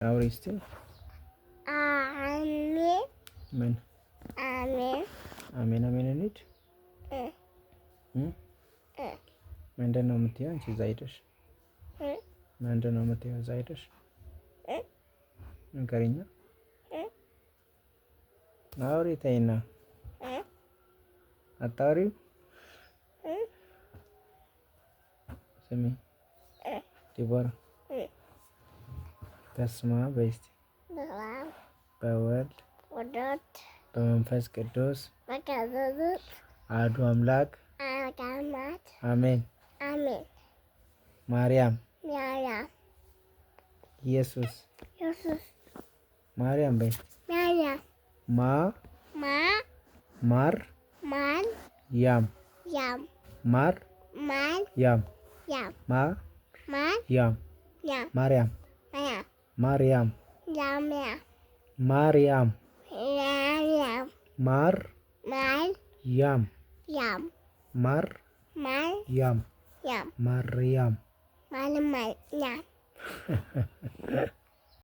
አውሪ እስቲ አሜን ምን አሜን አሜን አሜን እንሂድ። ምንድን ነው የምትይው አንቺ እዛ ሄደሽ? ምንድን ነው የምትይው እዛ ሄደሽ? ንገሪኛ። አውሪ ተይና አታውሪው። ስሚ ዲቦራ በስመ አብ በይ እስቲ። በወልድ በመንፈስ ቅዱስ አሐዱ አምላክ አሜን። ማርያም ኢየሱስ ማርያም በይ ማር ያም ማር ያም ያም ማርያም ማርያም ማርያም ማር ያም ማር ያም ማርያም